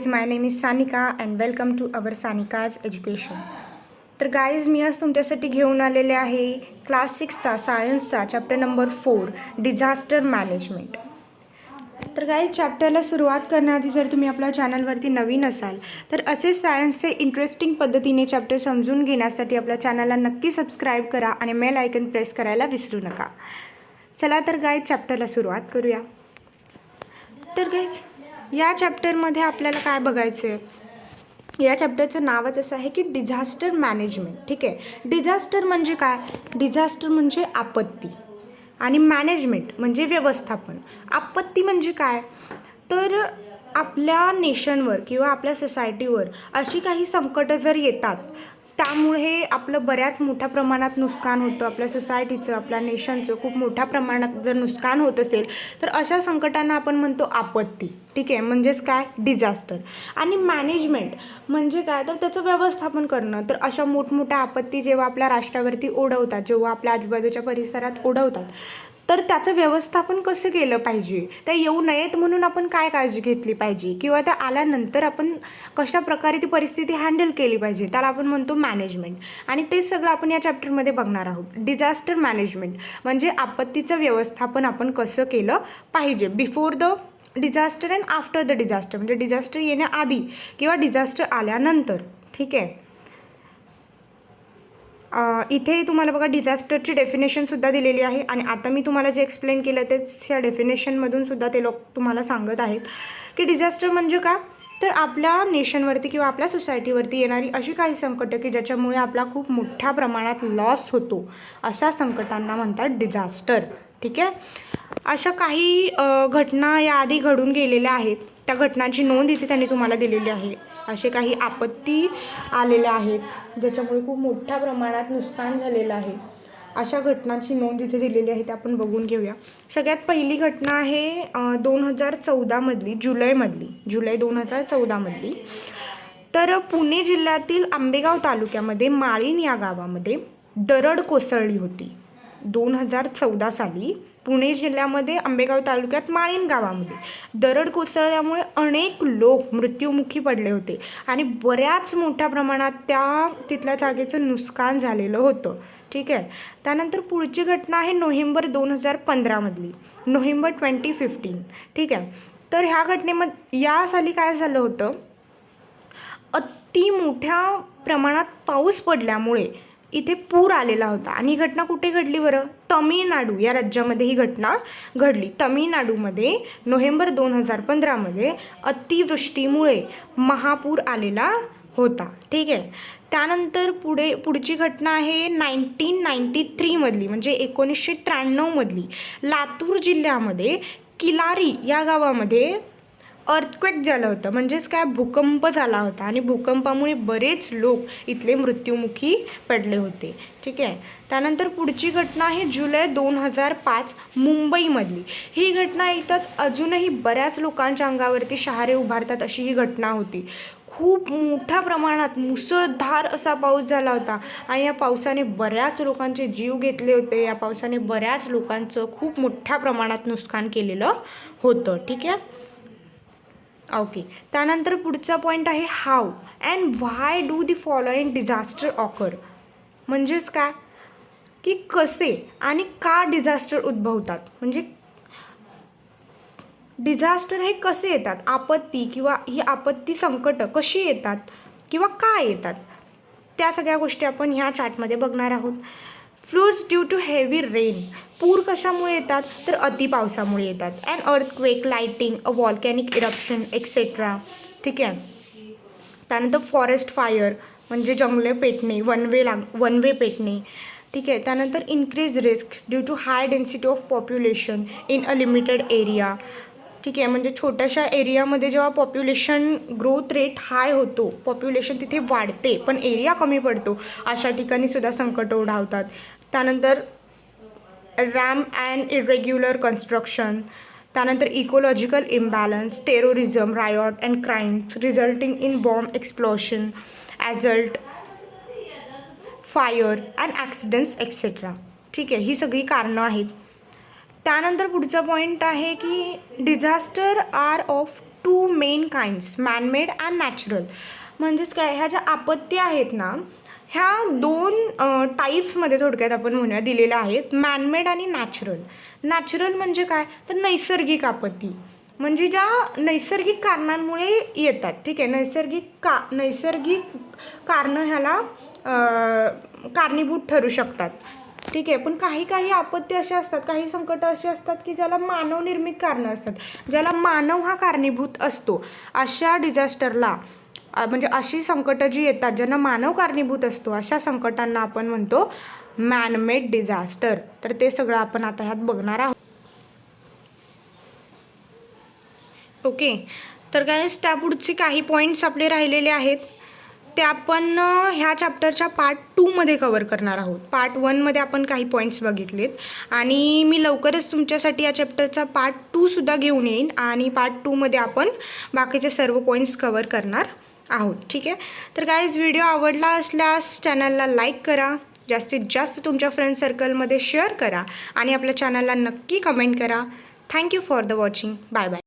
guys, my name is Sanika and welcome to our Sanika's Education. तर guys मी आज तुमच्यासाठी घेऊन आलेले आहे क्लास 6चा सायन्सचा चॅप्टर नंबर 4 डिझास्टर मॅनेजमेंट. तर गाईज चॅप्टरला सुरुवात करण्याआधी जर तुम्ही आपल्या चॅनलवरती नवीन असाल तर असे सायन्सचे इंटरेस्टिंग पद्धतीने चॅप्टर समजून घेण्यासाठी आपल्या चॅनलला नक्की सबस्क्राईब करा आणि बेल आयकन प्रेस करायला विसरू नका. चला तर गाईज चॅप्टरला सुरुवात करूया. तर गाईज या चॅप्टरमध्ये आपल्याला काय बघायचं आहे, या चॅप्टरचं नावच असं आहे की डिझास्टर मॅनेजमेंट. ठीक आहे, डिझास्टर म्हणजे काय? डिझास्टर म्हणजे आपत्ती आणि मॅनेजमेंट म्हणजे व्यवस्थापन. आपत्ती म्हणजे काय? तर आपल्या नेशनवर किंवा आपल्या सोसायटीवर अशी काही संकटं जर येतात त्यामुळे आपलं बऱ्याच मोठ्या प्रमाणात नुकसान होतं, आपल्या सोसायटीचं आपल्या नेशनचं खूप मोठ्या प्रमाणात जर नुकसान होत असेल तर अशा संकटांना आपण म्हणतो आपत्ती. ठीक आहे, म्हणजेच काय? डिझास्टर. आणि मॅनेजमेंट म्हणजे काय? तर त्याचं व्यवस्थापन करणं. तर अशा मोठमोठ्या आपत्ती जेव्हा आपल्या राष्ट्रावरती ओढवतात, जेव्हा आपल्या आजूबाजूच्या परिसरात ओढवतात तर त्याचं व्यवस्थापन कसं केलं पाहिजे, त्या येऊ नयेत म्हणून आपण काय काळजी घेतली पाहिजे किंवा त्या आल्यानंतर आपण कशा प्रकारे ती परिस्थिती हँडल केली पाहिजे त्याला आपण म्हणतो मॅनेजमेंट. आणि तेच सगळं आपण या चॅप्टरमध्ये बघणार आहोत. डिझास्टर मॅनेजमेंट म्हणजे आपत्तीचं व्यवस्थापन आपण कसं केलं पाहिजे before the disaster and after the disaster, म्हणजे डिझास्टर येण्याआधी किंवा डिझास्टर आल्यानंतर. ठीक आहे, इथे तुम्हाला बघा डिझास्टरची डेफिनेशनसुद्धा दिलेली आहे आणि आता मी तुम्हाला जे एक्सप्लेन केलं तेच ह्या डेफिनेशनमधून सुद्धा ते लोक तुम्हाला सांगत आहेत की डिझास्टर म्हणजे काय? तर आपल्या नेशनवरती किंवा आपल्या सोसायटीवरती येणारी अशी काही संकटं की ज्याच्यामुळे आपला खूप मोठ्या प्रमाणात लॉस होतो, अशा संकटांना म्हणतात डिझास्टर. ठीक आहे, अशा काही घटना याआधी घडून गेलेल्या आहेत, त्या घटनांची नोंद इथे त्यांनी तुम्हाला दिलेली आहे. असे काही आपत्ती आलेल्या आहेत ज्याच्यामुळे खूप मोठ्या प्रमाणात नुकसान झालेलं आहे, अशा घटनांची नोंद इथे दिलेली आहे. ते आपण बघून घेऊया. सगळ्यात पहिली घटना आहे 2014मधली, जुलै 2014मधली. तर पुणे जिल्ह्यातील आंबेगाव तालुक्यामध्ये माळीण या गावामध्ये दरड कोसळली होती. 2014 साली पुणे जिल्ह्यामध्ये आंबेगाव तालुक्यात माळीण गावामध्ये दरड कोसळल्यामुळे अनेक लोक मृत्युमुखी पडले होते आणि बऱ्याच मोठ्या प्रमाणात तिथल्या जागेचं नुकसान झालेलं होतं. ठीक आहे, त्यानंतर पुढची घटना आहे नोव्हेंबर 2015मधली, नोव्हेंबर 2015. ठीक आहे, तर ह्या घटनेमध्ये या साली काय झालं होतं, अति मोठ्या प्रमाणात पाऊस पडल्यामुळे इथे पूर आलेला होता. आणि ही घटना कुठे घडली बरं? तमिळनाडू या राज्यामध्ये ही घटना घडली. तमिळनाडूमध्ये नोव्हेंबर 2015मध्ये अतिवृष्टीमुळे महापूर आलेला होता. ठीक आहे, त्यानंतर पुढची घटना आहे 1993मधली, म्हणजे 1993मधली. लातूर जिल्ह्यामध्ये किलारी या गावामध्ये अर्थक्वेक झालं होतं, म्हणजेच काय? भूकंप झाला होता आणि भूकंपामुळे बरेच लोक इथले मृत्युमुखी पडले होते. ठीक आहे, त्यानंतर पुढची घटना आहे जुलै 2005 मुंबईमधली. ही घटना येतात अजूनही बऱ्याच लोकांच्या अंगावरती शहारे उभारतात अशी ही घटना होती. खूप मोठ्या प्रमाणात मुसळधार असा पाऊस झाला होता आणि या पावसाने बऱ्याच लोकांचे जीव घेतले होते. या पावसाने बऱ्याच लोकांचं खूप मोठ्या प्रमाणात नुकसान केलेलं होतं. ठीक आहे, ओके. त्यानंतर पुढचा पॉईंट आहे how and why do the following disaster occur. म्हणजेच काय की कसे आणि का डिझास्टर उद्भवतात, म्हणजे डिझास्टर हे कसे येतात, आपत्ती किंवा ही आपत्ती संकटं कशी येतात किंवा का येतात, त्या सगळ्या गोष्टी आपण ह्या चार्टमध्ये बघणार आहोत. Floods due to heavy rain. पूर कशामुळे येतात? तर अति पावसामुळे येतात. And earthquake, lightning, a volcanic eruption etcetera. ठीक आहे, त्यानंतर फॉरेस्ट फायर म्हणजे जंगले पेटणे, वन वे पेटणे. ठीक आहे, त्यानंतर increase risk due to high density of population in a limited area. ठीक आहे, म्हणजे छोट्याशा एरियामध्ये जेव्हा पॉप्युलेशन ग्रोथ रेट हाय होतो, पॉप्युलेशन तिथे वाढते पण एरिया कमी पडतो, अशा ठिकाणी सुद्धा संकट ओढावतात. त्यानंतर रॅम अँड इरेग्युलर कन्स्ट्रक्शन. त्यानंतर ecological imbalance, terrorism, riot and crimes resulting in bomb explosion, assault, fire and accidents etcetera. ठीक आहे, ही सगळी कारणं आहेत. त्यानंतर पुढचा पॉईंट आहे की disaster are of two main kinds, manmade and natural. म्हणजेच काय, ह्या ज्या आपत्ती आहेत ना, ह्या 2 टाईप्समध्ये थोडक्यात आपण म्हणूया दिलेल्या आहेत, मॅनमेड आणि नॅचरल. नॅचरल म्हणजे काय, तर नैसर्गिक आपत्ती, म्हणजे ज्या नैसर्गिक कारणांमुळे येतात. ठीक आहे, नैसर्गिक कारणं ह्याला कारणीभूत ठरू शकतात. ठीक आहे, पण काही आपत्ती अशा असतात, काही संकट असे असतात की ज्याला मानवनिर्मित कारणं असतात, ज्याला मानव हा कारणीभूत असतो. अशा डिझास्टरला म्हणजे अशी संकटं जी येतात ज्यांना मानव कारणीभूत असतो, अशा संकटांना आपण म्हणतो मॅनमेड डिझास्टर. तर ते सगळं आपण आता ह्यात बघणार आहोत. ओके, तर गाईज त्यापुढचे काही पॉईंट्स आपले राहिलेले आहेत ते आपण ह्या चॅप्टरच्या पार्ट 2मध्ये कवर करणार आहोत. पार्ट 1मध्ये आपण काही पॉईंट्स बघितलेत आणि मी लवकरच तुमच्यासाठी या चॅप्टरचा पार्ट 2सुद्धा घेऊन येईन आणि पार्ट 2मध्ये आपण बाकीचे सर्व पॉईंट्स कवर करणार आहोत. ठीक आहे, तर गाईज व्हिडिओ आवडला असल्यास चॅनलला लाईक करा, जास्तीत जास्त तुमच्या फ्रेंड सर्कलमध्ये शेअर करा आणि आपल्या चॅनलला नक्की कमेंट करा. Thank you for the watching. Bye bye.